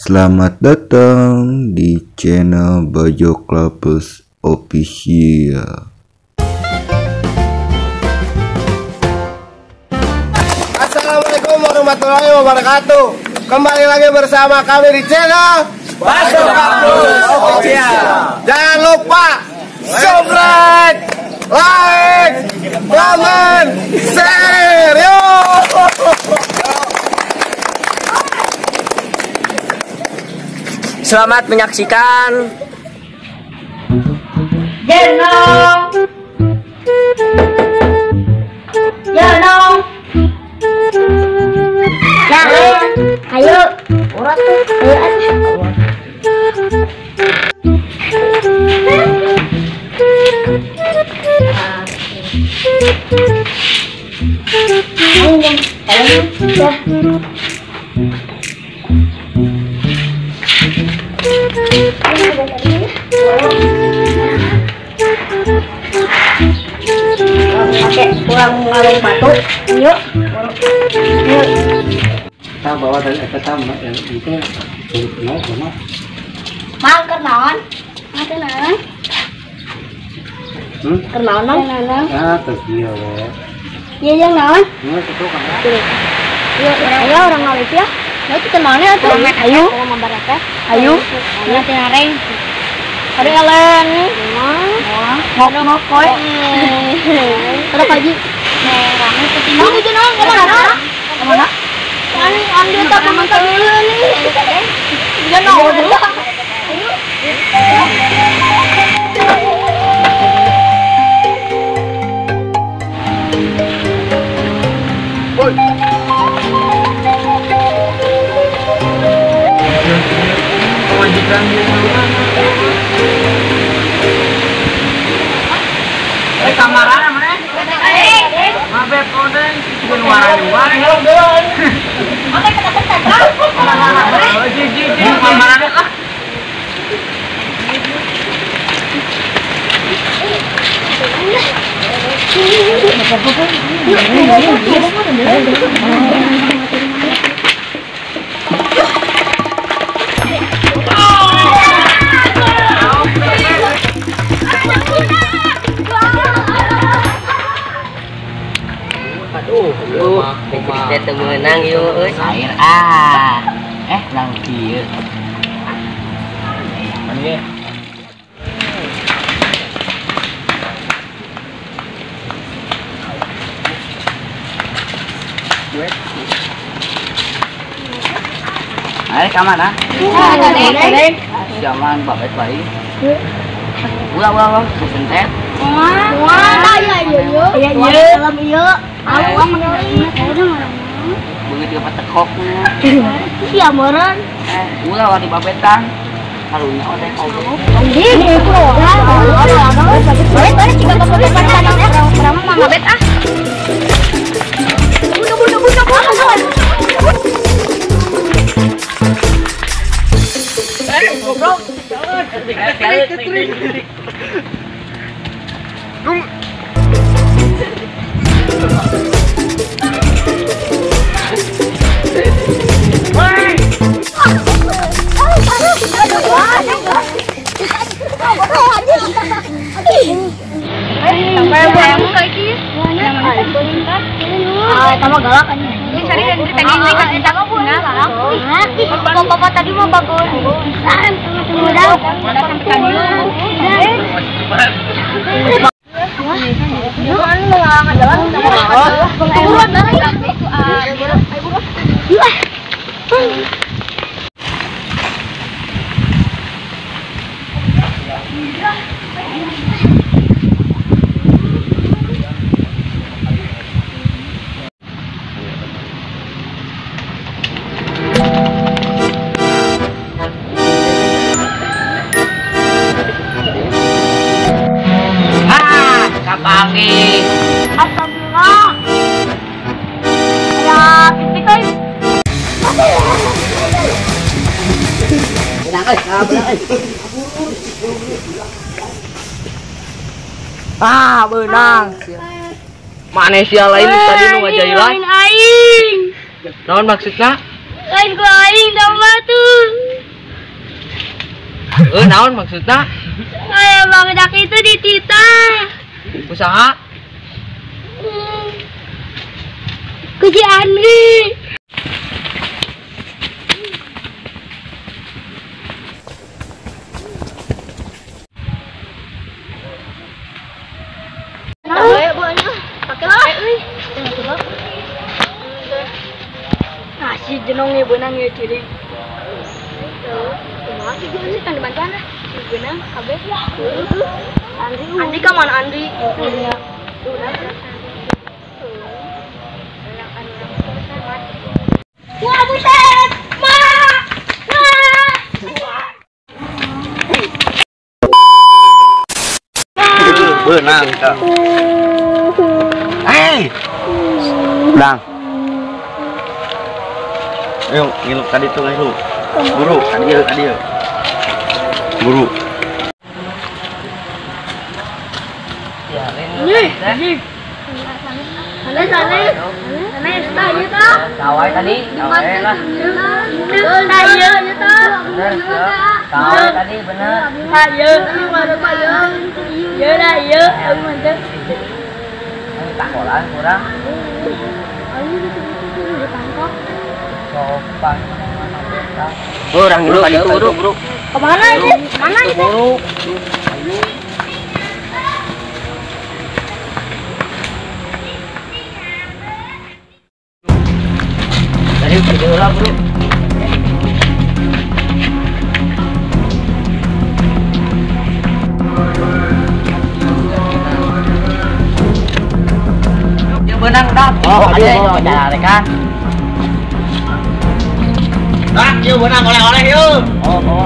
Selamat datang di channel Bajo Clubus Official. Assalamualaikum warahmatullahi wabarakatuh. Kembali lagi bersama kami di channel Bajo Clubus Official. Jangan lupa subscribe, like, comment, share. Yo. Selamat menyaksikan Jenong Jenong ayo urat pakai kurang ngalung batu yuk Kita bawa dari kita yang itu mau sama mang kenaon kenaon kenaon ya tergiur iya yang naon ini itu kan ayo orang ngalip ya kita mana tuh ayo ayo tinareng ada kalian ngok koi ada kaji rame ketimbang itu nong kemana ambil tak teman dulu nih jangan dulu majikan kamaran mana? Mabet koden bukan warna-warna. oke kita tekan Ji kamaran ah. Kita menang yuk, air lang dia. Ini Air kamar ah? Jangan baik-baik. Ulah, sebentar. Begitu dapat tekoknya. iya meren Ulah wadi babetan. Harunya oleh Allah. ini boleh jika bapak berapa mama bet ah sama galak kan ini cari dan pengen kita pun kalau bapak tadi mau bagus udah Kapangi. Astagfirullah ya titik kan benang. Manusia lain tadi nu ngajailan. aing Naon maksudna? lain ku aing sama tuh Naon maksudnya? Kayak bangdak itu dititah. Usaha? Kuci Andri. Si jenongnya benang ya ciri. Masih gue sih kan dibantuan lah. Si benang, kabe. Andri kan mana Andri? Wah buset, Benang kak. Benang. Ayo, ngilu tadi tuh ngilu. Buru, tadi. Buru. Nih. Sana tadi tuh. Kawai tadi, kawai lah. Saya tuh. Bener, kawai tadi bener. Saya mana saya. Ya lah ya, aku mantap. Tak kolan kurang. Sopan. Orang dulu tadi tuh, bro. Kemana ini? Mana ini? Buru. Tadi video lah, bro. Yang benang dah. Oh, ada yang cari kan. Yuk benang oleh-oleh yuk. Oh.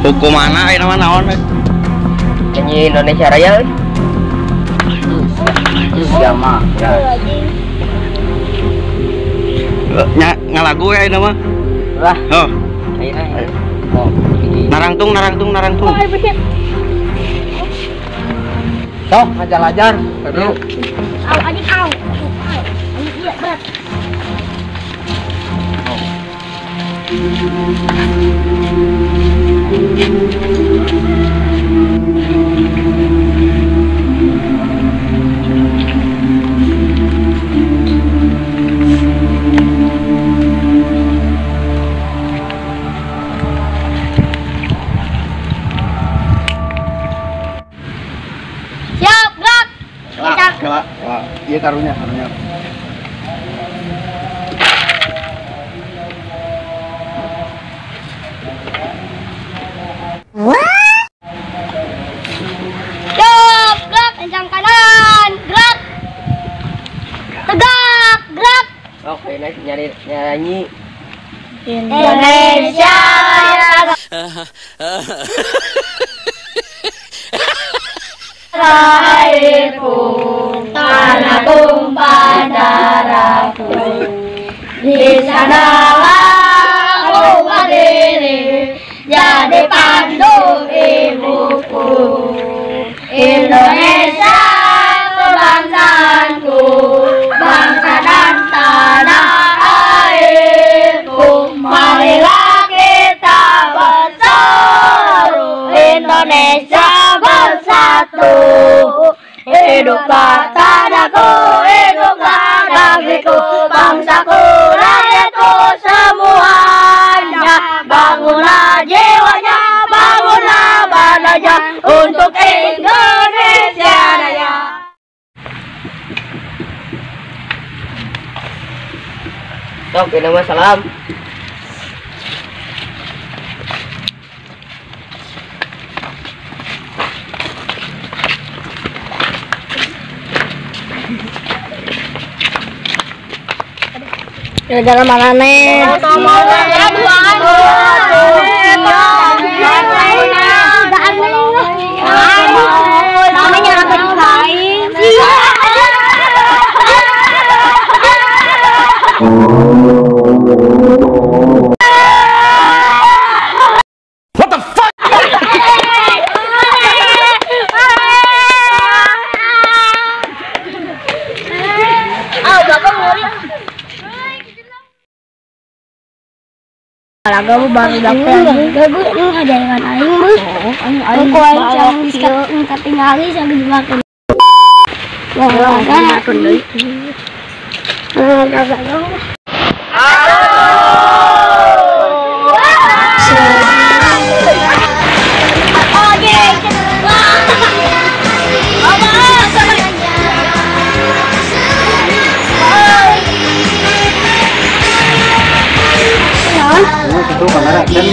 Hukum mana ini nama naon? Nyanyi Indonesia Raya. Siapa? Ngalagu ya ini mah. Lah, Oh, ini. Oh, narangtung. sok ngajar-ajar. Aduh. Adik. Iya berat. Siap, gerak. Iya karunya. Siap, gerak. Kencang kanan, gerak. Tegak, gerak. Oke, nice nyanyi. Indonesia. Airku, tanahku, darahku. Di sanalah aku berdiri, jadi pandu ibuku. Indonesia kebangsaanku, bangsa dan tanah airku. Marilah kita bersatu, Indonesia bersatu. Hiduplah tanahku, hiduplah negeriku, bangsaku, rakyatku semuanya. Bangunlah jiwanya, bangunlah badannya untuk Indonesia Raya. Sok, ini mah salam. Ya dalam mana nih? Namanya apa lain? What the fuck? Bapak murid. Laga mau baru dapet gue ada yang aing mah. Aku aing yang ketinggalan sampai dimakan. Wah, itu mana kan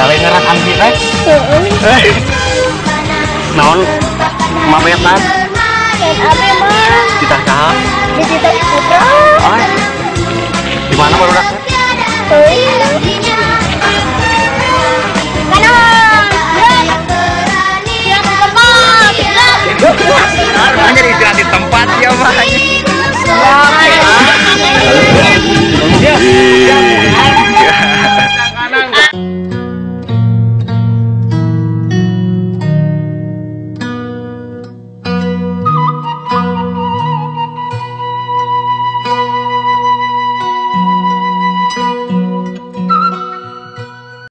Kalian ngerekam sih teh? Naon? Mabetan? Kita kah? Di mana baru dak? Hanya di tempat ya mah.